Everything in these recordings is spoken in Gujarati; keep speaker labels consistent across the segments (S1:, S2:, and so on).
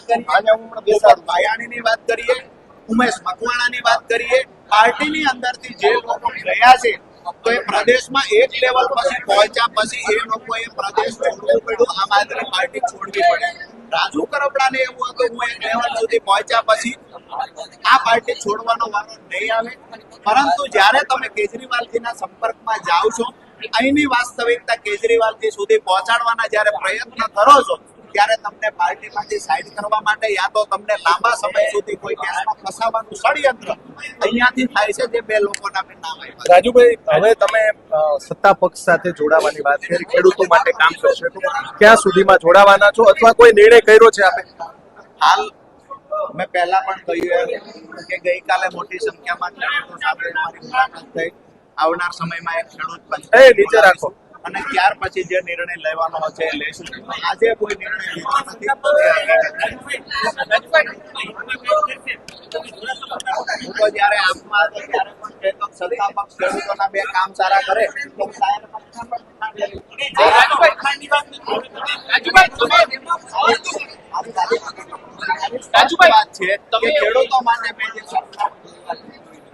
S1: કરીએ, ભાયાણીની વાત કરીએ, ઉમેશ મકવાણાની વાત કરીએ, પાર્ટીની અંદરથી જે લોકો ગયા છે તો એ પ્રદેશમાં એક લેવલ પછી પહોંચ્યા પછી એ લોકોએ પ્રદેશ છોડવું પડ્યું, આમ આદમી પાર્ટી છોડવી પડે. રાજુ કરપડાને એવું હતું હું એક લેવલ સુધી પહોંચ્યા પછી આ પાર્ટી છોડવાનો વારો નહીં આવે, પરંતુ જ્યારે તમે કેજરીવાલજીના સંપર્કમાં જાઓ છો, અહીંની વાસ્તવિકતા કેજરીવાલજી સુધી પહોંચાડવાના જ્યારે પ્રયત્ન કરો છો ત્યારે તમને પાર્ટીમાંથી સાઈડ કરવા માટે યા તો તમને લાંબા સમય સુધી કોઈ કેસમાં ફસાવાનું ષડયંત્ર અહીંયાથી થાય છે, જે બે લોકોના મેં નામ આપ્યા.
S2: રાજુભાઈ, હવે તમે સત્તા પક્ષ સાથે જોડાવાની વાત કરી, ખેડૂતો માટે કામ કરશો, ક્યાં સુધીમાં જોડાવાના છો અથવા કોઈ નિર્ણય કર્યો છે આપે?
S1: હાલ મેં પહેલા પણ કહ્યું કે ગઈકાલે મોટી સંખ્યામાં ખેડૂતો સાથે મારી મુલાકાત થઈ. આવનાર સમયમાં એક ખેડૂત પંચાયત
S2: નીચે રાખો
S1: અને ત્યાર પછી જે નિર્ણય લેવાનો હશે એ લઈશું. આજે કોઈ નિર્ણય લીધો નથી. હું તો જયારે આપમાં હતો ત્યારે પણ કહેતો સત્તા પક્ષ ખેડૂતોના બે કામ સારા કરે તો ખેડૂતો માટે મેં જે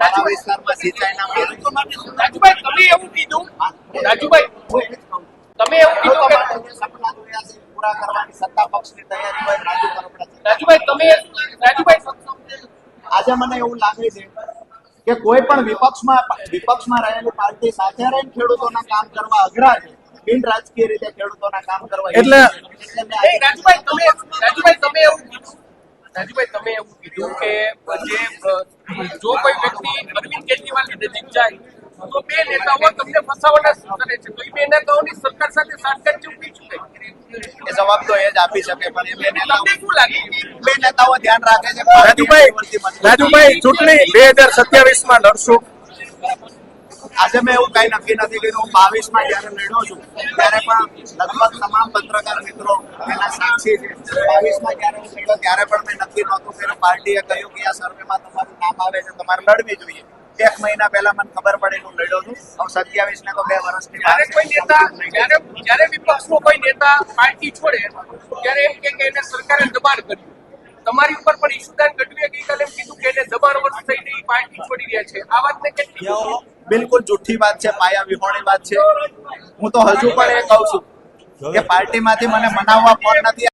S1: મારા વિસ્તારમાં સિંચાઈના
S3: રાજુભાઈ તમે એવું કીધું
S1: સપના જોયા છે પૂરા કરવાની સત્તા પક્ષની તૈયારી હોય રાજુ કરપડા.
S3: રાજુભાઈ
S1: આજે મને એવું લાગે છે કે કોઈ પણ વિપક્ષમાં રહેલી પાર્ટી સાથે રહીને ખેડૂતોના કામ કરવા અઘરા છે, બિન રાજકીય રીતે ખેડૂતોના કામ કરવા
S3: રાજુભાઈ તમે એવું કીધું કે જો કોઈ વ્યક્તિ અરવિંદ કેજરીવાલની નજીક જાય તો બે નેતાઓ તમને ફસાવાના કરે છે, તો એ બે નેતાઓની સરકાર સાથે સાટગાંઠ ચૂકી ચૂકે
S1: એ જવાબ તો એ જ આપી શકે, પણ એ બે નેતાઓ
S3: શું લાગે
S1: બે નેતાઓ ધ્યાન રાખે છે.
S2: રાજુભાઈ ચૂંટણી 2027માં લડશું?
S1: આજે મેં એવું કઈ નક્કી નથી કર્યું. હું 22માં જયારે લડ્યો છું ત્યારે પણ લગભગ તમામ પત્રકાર મિત્રો એના સાક્ષી છે. 22માં જયારે હું લડ્યો ત્યારે પણ મેં નક્કી નહોતું કર્યું. પાર્ટીએ કહ્યું કે આ સર્વેમાં તમારું નામ આવે છે, તમારે લડવી જોઈએ. એક મહિના પહેલા મને ખબર પડે હું લડ્યો છું. હવે 27 ને તો 2 વર્ષની
S3: જ્યારે કોઈ નેતા જ્યારે વિપક્ષનો કોઈ નેતા પાર્ટી છોડે ત્યારે એમ કે એને સરકારે દબાણ કર્યું. તમારી ઉપર પણ ઈશુદાન ગઢવીએ ગઈકાલે એમ કીધું કે એને દબાણ વર્ષ થઈને પાર્ટી છોડી રહ્યા છે. આ વાતને કેટલી
S1: બિલકુલ જુઠ્ઠી વાત છે, પાયા વિહોણી વાત છે. હું તો હજુ પણ એ કહું છું કે પાર્ટીમાંથી મને મનાવવા ફોન નથી